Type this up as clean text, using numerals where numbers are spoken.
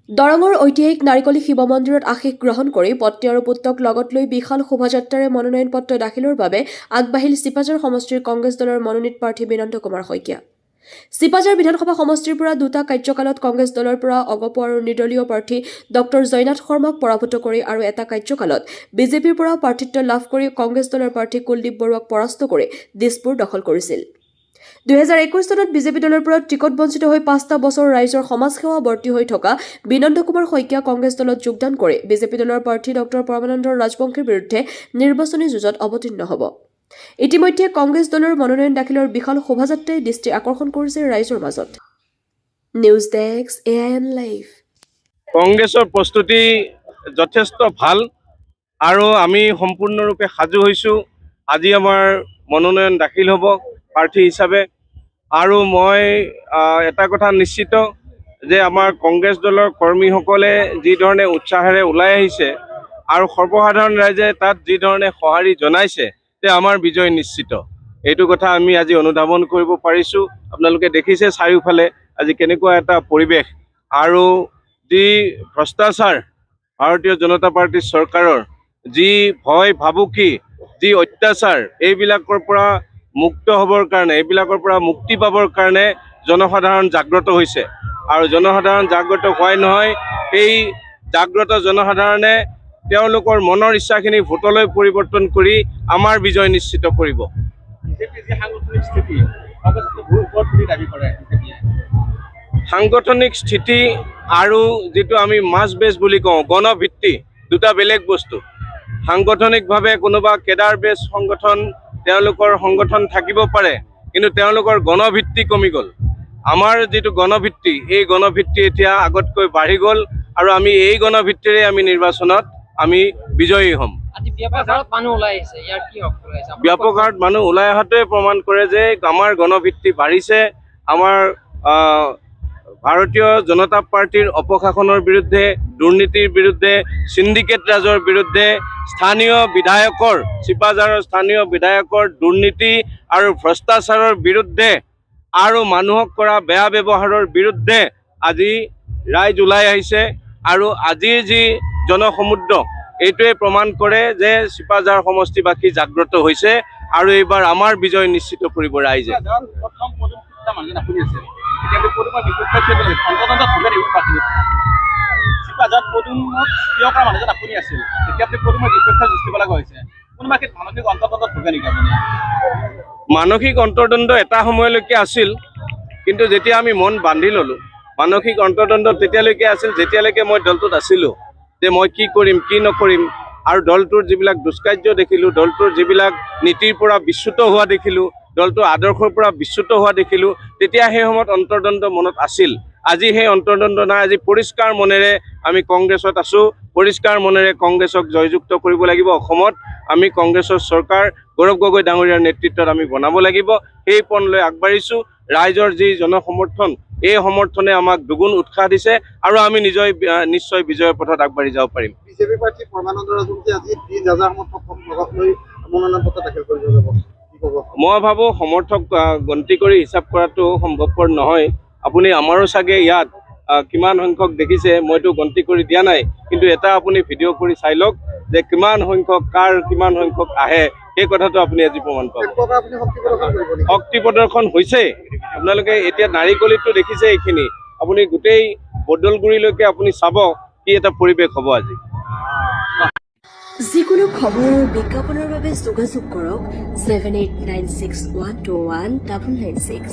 দৰঙৰ ঐতিহাসিক নাৰিকলী শিৱ মন্দিৰত আশীষ গ্ৰহণ কৰি পত্নী আৰু পুত্ৰক লগত লৈ বিশাল শোভাযাত্ৰাৰে মনোনয়ন পত্ৰ দাখিলৰ বাবে আগবাঢ়িল চিপাঝাৰ সমষ্টিৰ কংগ্ৰেছ দলৰ মনোনীত প্ৰাৰ্থী বিনন্দ কুমাৰ শইকীয়া। চিপাঝাৰ বিধানসভা সমষ্টিৰ পৰা দুটা কাৰ্যকালত কংগ্ৰেছ দলৰ পৰা অগপ আৰু নিৰ্দলীয় প্ৰাৰ্থী ডক্টৰ জয়নাথ শৰ্মাক পৰাভূত কৰি আৰু এটা কাৰ্যকালত বিজেপিৰ পৰা প্ৰাৰ্থিত্ব লাভ কৰি কংগ্ৰেছ দলৰ প্ৰাৰ্থী কুলদীপ বৰুৱাক পৰাস্ত কৰি দিছপুৰ দখল কৰিছিল। 2021 চনত বিজেপি দলৰ পৰা টিকট বঞ্চিত হৈ 5টা বছৰ ৰাইজৰ সমাজসেৱা বৰ্তি হৈ থকা বিনন্দ কুমাৰ শইকীয়া কংগ্ৰেছ দলত যোগদান কৰি বিজেপি দলৰ প্ৰাৰ্থী ডক্টৰ পৰমানন্দ ৰাজবংশীৰ বিৰুদ্ধে নিৰ্বাচনী যুঁজত অৱতীৰ্ণ হ'ব। ইতিমধ্যে কংগ্ৰেছ দলৰ মনোনয়ন দাখিলৰ বিশাল শোভাযাত্ৰাই দৃষ্টি আকৰ্ষণ কৰিছে ৰাইজৰ মাজত। News desk AIN live. কংগ্ৰেছৰ প্ৰস্তুতি যথেষ্ট ভাল আৰু আমি সম্পূৰ্ণৰূপে সাজু হৈছোঁ। আজি আমাৰ মনোনয়ন দাখিল হ'ব প্ৰাৰ্থী হিচাপে আৰু মই এটা কথা নিশ্চিত যে আমাৰ কংগ্ৰেছ দলৰ কৰ্মীসকলে যি ধৰণে উৎসাহেৰে ওলাই আহিছে আৰু সৰ্বসাধাৰণ ৰাইজে তাত যি ধৰণে সঁহাৰি জনাইছে যে আমাৰ বিজয় নিশ্চিত। এইটো কথা আমি আজি অনুধাৱন কৰিব পাৰিছোঁ। আপোনালোকে দেখিছে চাৰিওফালে আজি কেনেকুৱা এটা পৰিৱেশ আৰু যি ভ্ৰষ্টাচাৰ ভাৰতীয় জনতা পাৰ্টী চৰকাৰৰ যি ভয় ভাবুকি যি অত্যাচাৰ এইবিলাকৰ পৰা মুক্ত হ'বৰ কাৰণে এইবিলাকৰ পৰা মুক্তি পাবৰ কাৰণে জনসাধাৰণ জাগ্ৰত হৈছে আৰু জনসাধাৰণ জাগ্ৰত হোৱাই নহয় সেই জাগ্ৰত জনসাধাৰণে তেওঁলোকৰ মনৰ ইচ্ছাখিনি ভোটলৈ পৰিৱৰ্তন কৰি আমাৰ বিজয় নিশ্চিত কৰিব। সাংগঠনিক স্থিতি আৰু যিটো আমি মাছ বেচ বুলি কওঁ গণভিত্তি দুটা বেলেগ বস্তু। সাংগঠনিকভাৱে কোনোবা কেডাৰ বেচ সংগঠন তেওঁলোকৰ সংগঠন থাকিব পাৰে, কিন্তু তেওঁলোকৰ গণভিত্তি কমি গ'ল। আমাৰ যিটো গণভিত্তি এই গণভিত্তি এতিয়া আগতকৈ বাঢ়ি গ'ল আৰু আমি এই গণভিত্তিৰে আমি নিৰ্বাচনত আমি বিজয়ী হ'ম। ব্যাপক হাৰত মানুহ ওলাই অহাটোৱে প্ৰমাণ কৰে যে আমাৰ গণভিত্তি বাঢ়িছে। আমাৰ ভাৰতীয় জনতা পাৰ্টীৰ অপশাসনৰ বিৰুদ্ধে, দুৰ্নীতিৰ বিৰুদ্ধে, চিণ্ডিকেট ৰাজৰ বিৰুদ্ধে, স্থানীয় বিধায়কৰ চিপাঝাৰৰ স্থানীয় বিধায়কৰ দুৰ্নীতি আৰু ভ্ৰষ্টাচাৰৰ বিৰুদ্ধে আৰু মানুহক কৰা বেয়া ব্যৱহাৰৰ বিৰুদ্ধে আজি ৰাইজ ওলাই আহিছে আৰু আজিৰ যি জনসমুদ্ৰ এইটোৱে প্ৰমাণ কৰে যে চিপাঝাৰ সমষ্টিবাসী জাগ্ৰত হৈছে আৰু এইবাৰ আমাৰ বিজয় নিশ্চিত কৰিব ৰাইজে। মানসিক অন্তৰ্দ্বন্দ্ব এটা সময়লৈকে আছিল, কিন্তু যেতিয়া আমি মন বান্ধি ল'লোঁ মানসিক অন্তৰ্দ্বন্দ্ব তেতিয়ালৈকে আছিল যেতিয়ালৈকে মই দলটোত আছিলোঁ, যে মই কি কৰিম কি নকৰিম আৰু দলটোৰ যিবিলাক দুষ্কাৰ্য দেখিলোঁ, দলটোৰ যিবিলাক নীতিৰ পৰা বিচ্যুত হোৱা দেখিলোঁ, দলটোৰ আদৰ্শৰ পৰা বিচ্যুত হোৱা দেখিলোঁ, তেতিয়া সেই সময়ত অন্তৰ্দ্বন্দ্ব মনত আছিল। আজি সেই অন্তৰ্দ্বন্দ্ব নাই। আজি পৰিষ্কাৰ মনেৰে আমি কংগ্ৰেছত আছোঁ, পৰিষ্কাৰ মনেৰে কংগ্ৰেছক জয়যুক্ত কৰিব লাগিব। অসমত আমি কংগ্ৰেছৰ চৰকাৰ গৌৰৱ গগৈ ডাঙৰীয়াৰ নেতৃত্বত আমি বনাব লাগিব। সেই পণ লৈ আগবাঢ়িছোঁ। ৰাইজৰ যি জনসমৰ্থন এই সমৰ্থনে আমাক দুগুণ উৎসাহ দিছে আৰু আমি নিশ্চয় বিজয়ৰ পথত আগবাঢ়ি যাব পাৰিম। বিজেপি প্ৰাৰ্থী পৰমানন্দ ৰাজবংশী আজি 20,000 সমৰ্থকক লগত লৈ মনোনয়ন পত্ৰ দাখিল কৰিব যাব। মই ভাবোঁ সমৰ্থক গন্তি কৰি হিচাপ কৰাটো সম্ভৱপৰ নহয়। আপুনি আমাৰো চাগে ইয়াত কিমান সংখ্যক দেখিছে, মইতো গন্তি কৰি দিয়া নাই, কিন্তু এটা আপুনি ভিডিঅ' কৰি চাই লওক যে কিমান সংখ্যক কাৰ কিমান সংখ্যক আহে সেই কথাটো আপুনি আজি প্ৰমাণ পাব। শক্তি প্ৰদৰ্শন হৈছে। আপোনালোকে এতিয়া নাৰিকলীতো দেখিছে এইখিনি, আপুনি গোটেই বদলগুৰিলৈকে আপুনি চাব কি এটা পৰিৱেশ হ'ব আজি। যিকোনো খবৰ আৰু বিজ্ঞাপনৰ বাবে যোগাযোগ কৰক 7896121996।